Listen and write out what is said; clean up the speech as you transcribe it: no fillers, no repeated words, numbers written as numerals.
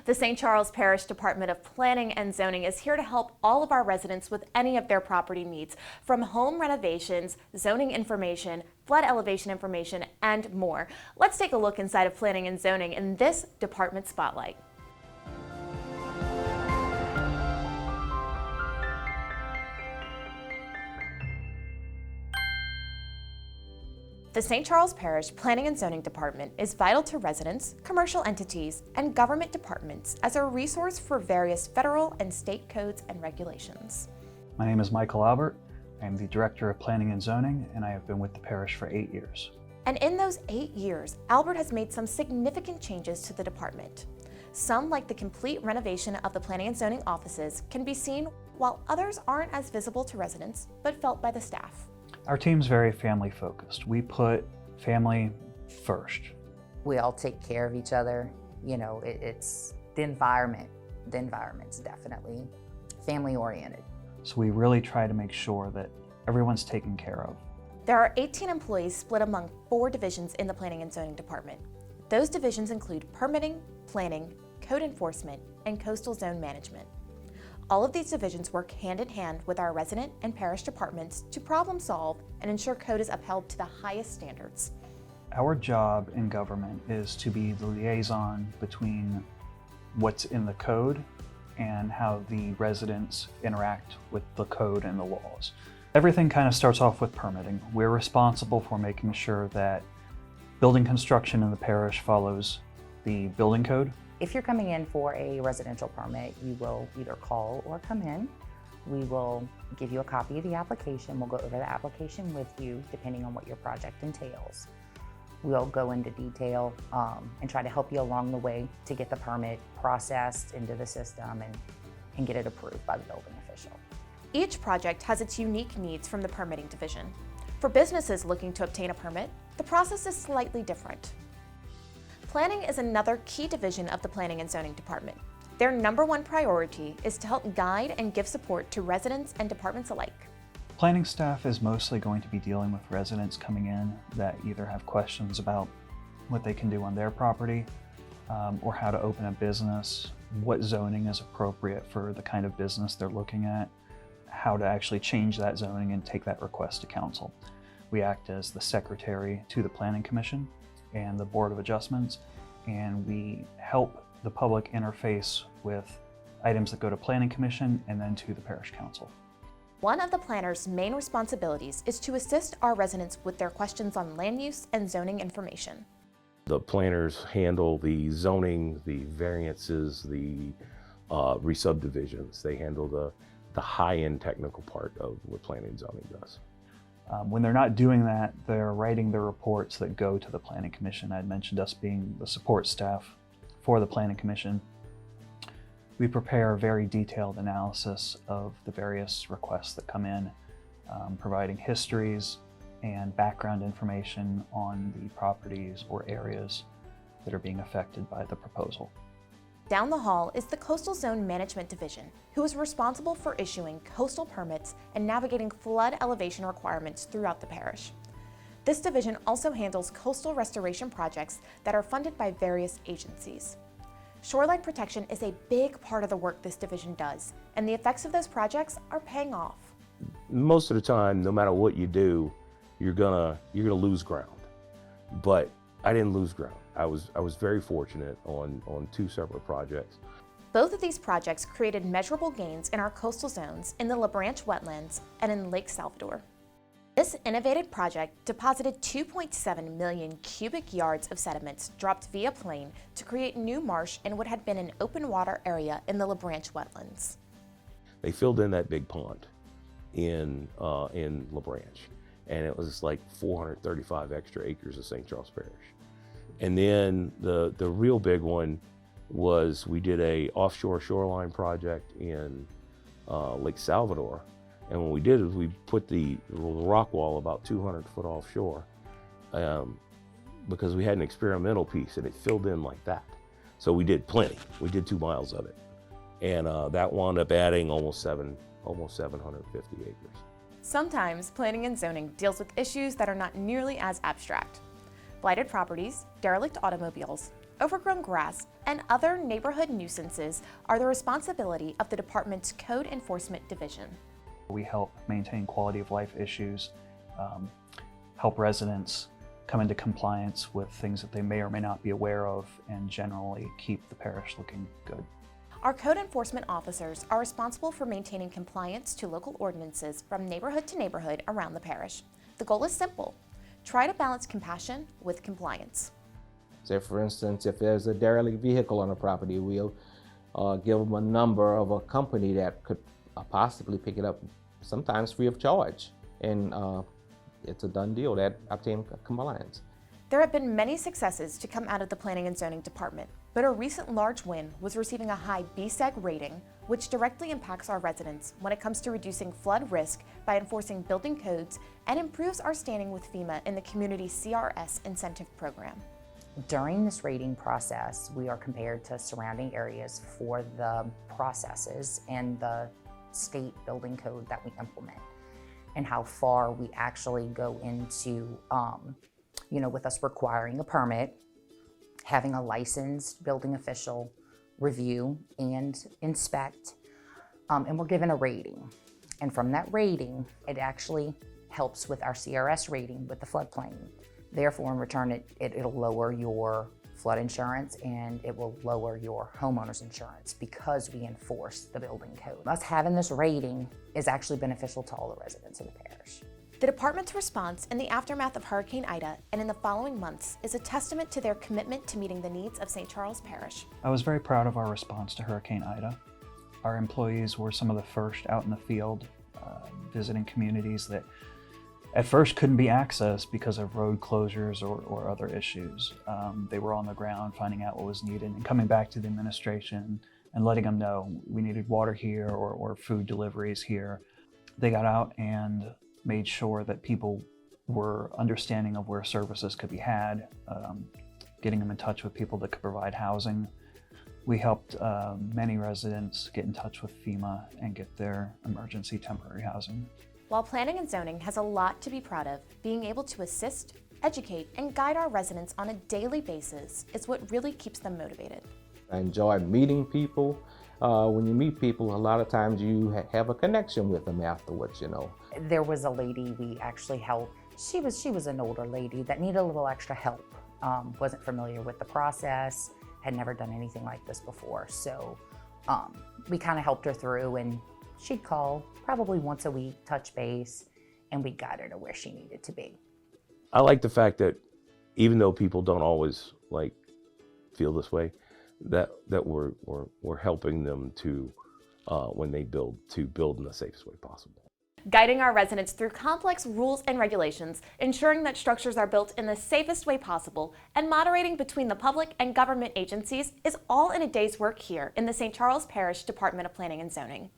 The St. Charles Parish Department of Planning and Zoning is here to help all of our residents with any of their property needs, from home renovations, zoning information, flood elevation information, and more. Let's take a look inside of Planning and Zoning in this Department Spotlight. The St. Charles Parish Planning and Zoning Department is vital to residents, commercial entities, and government departments as a resource for various federal and state codes and regulations. My name is Michael Albert. I am the Director of Planning and Zoning, and I have been with the parish for 8 years. And in those 8 years, Albert has made some significant changes to the department. Some, like the complete renovation of the Planning and Zoning offices, can be seen, while others aren't as visible to residents, but felt by the staff. Our team's very family focused. We put family first. We all take care of each other. You know, it's the environment. The environment's definitely family oriented. So we really try to make sure that everyone's taken care of. There are 18 employees split among 4 divisions in the Planning and Zoning Department. Those divisions include permitting, planning, code enforcement, and coastal zone management. All of these divisions work hand in hand with our resident and parish departments to problem solve and ensure code is upheld to the highest standards. Our job in government is to be the liaison between what's in the code and how the residents interact with the code and the laws. Everything kind of starts off with permitting. We're responsible for making sure that building construction in the parish follows the building code. If you're coming in for a residential permit, you will either call or come in. We will give you a copy of the application. We'll go over the application with you, depending on what your project entails. We'll go into detail and try to help you along the way to get the permit processed into the system and get it approved by the building official. Each project has its unique needs from the permitting division. For businesses looking to obtain a permit, the process is slightly different. Planning is another key division of the Planning and Zoning Department. Their #1 priority is to help guide and give support to residents and departments alike. Planning staff is mostly going to be dealing with residents coming in that either have questions about what they can do on their property or how to open a business, what zoning is appropriate for the kind of business they're looking at, how to actually change that zoning and take that request to council. We act as the secretary to the Planning Commission and the Board of Adjustments, and we help the public interface with items that go to Planning Commission and then to the Parish Council. One of the planner's main responsibilities is to assist our residents with their questions on land use and zoning information. The planners handle the zoning, the variances, the re-subdivisions. They handle the high-end technical part of what planning and zoning does. When they're not doing that, they're writing the reports that go to the Planning Commission. I had mentioned us being the support staff for the Planning Commission. We prepare a very detailed analysis of the various requests that come in, providing histories and background information on the properties or areas that are being affected by the proposal. Down the hall is the Coastal Zone Management Division, who is responsible for issuing coastal permits and navigating flood elevation requirements throughout the parish. This division also handles coastal restoration projects that are funded by various agencies. Shoreline Protection is a big part of the work this division does, and the effects of those projects are paying off. Most of the time, no matter what you do, you're gonna lose ground. But I didn't lose ground. I was very fortunate on 2 separate projects. Both of these projects created measurable gains in our coastal zones in the La Branch wetlands and in Lake Salvador. This innovative project deposited 2.7 million cubic yards of sediments dropped via plane to create new marsh in what had been an open water area in the La Branch wetlands. They filled in that big pond in La Branch, and it was like 435 extra acres of St. Charles Parish. And then the real big one was we did a offshore shoreline project in Lake Salvador. And what we did is we put the rock wall about 200 foot offshore because we had an experimental piece and it filled in like that. So we did plenty. We did 2 miles of it. And that wound up adding almost 750 acres. Sometimes planning and zoning deals with issues that are not nearly as abstract. Blighted properties, derelict automobiles, overgrown grass, and other neighborhood nuisances are the responsibility of the department's Code Enforcement Division. We help maintain quality of life issues, help residents come into compliance with things that they may or may not be aware of, and generally keep the parish looking good. Our code enforcement officers are responsible for maintaining compliance to local ordinances from neighborhood to neighborhood around the parish. The goal is simple: try to balance compassion with compliance. Say, for instance, if there's a derelict vehicle on a property, we'll give them a number of a company that could possibly pick it up, sometimes free of charge. And it's a done deal that obtains compliance. There have been many successes to come out of the Planning and Zoning Department, but a recent large win was receiving a high BSEG rating, which directly impacts our residents when it comes to reducing flood risk by enforcing building codes and improves our standing with FEMA in the community CRS incentive program. During this rating process, we are compared to surrounding areas for the processes and the state building code that we implement, and how far we actually go into, with us requiring a permit, having a licensed building official review and inspect, and we're given a rating. And from that rating, it actually helps with our CRS rating with the floodplain. Therefore, in return, it'll lower your flood insurance and it will lower your homeowner's insurance because we enforce the building code. Us having this rating is actually beneficial to all the residents of the parish. The department's response in the aftermath of Hurricane Ida and in the following months is a testament to their commitment to meeting the needs of St. Charles Parish. I was very proud of our response to Hurricane Ida. Our employees were some of the first out in the field, visiting communities that at first couldn't be accessed because of road closures or other issues. They were on the ground finding out what was needed and coming back to the administration and letting them know we needed water here or food deliveries here. They got out and made sure that people were understanding of where services could be had, getting them in touch with people that could provide housing. We helped many residents get in touch with FEMA and get their emergency temporary housing. While Planning and Zoning has a lot to be proud of, being able to assist, educate, and guide our residents on a daily basis is what really keeps them motivated. I enjoy meeting people. When you meet people, a lot of times you have a connection with them afterwards, There was a lady we actually helped. She was an older lady that needed a little extra help. Wasn't familiar with the process, had never done anything like this before. So we kind of helped her through, and she'd call probably once a week, touch base, and we got her to where she needed to be. I like the fact that even though people don't always feel this way, that we're helping them to when they build in the safest way possible. Guiding our residents through complex rules and regulations, ensuring that structures are built in the safest way possible, and moderating between the public and government agencies is all in a day's work here in the St. Charles Parish Department of Planning and Zoning.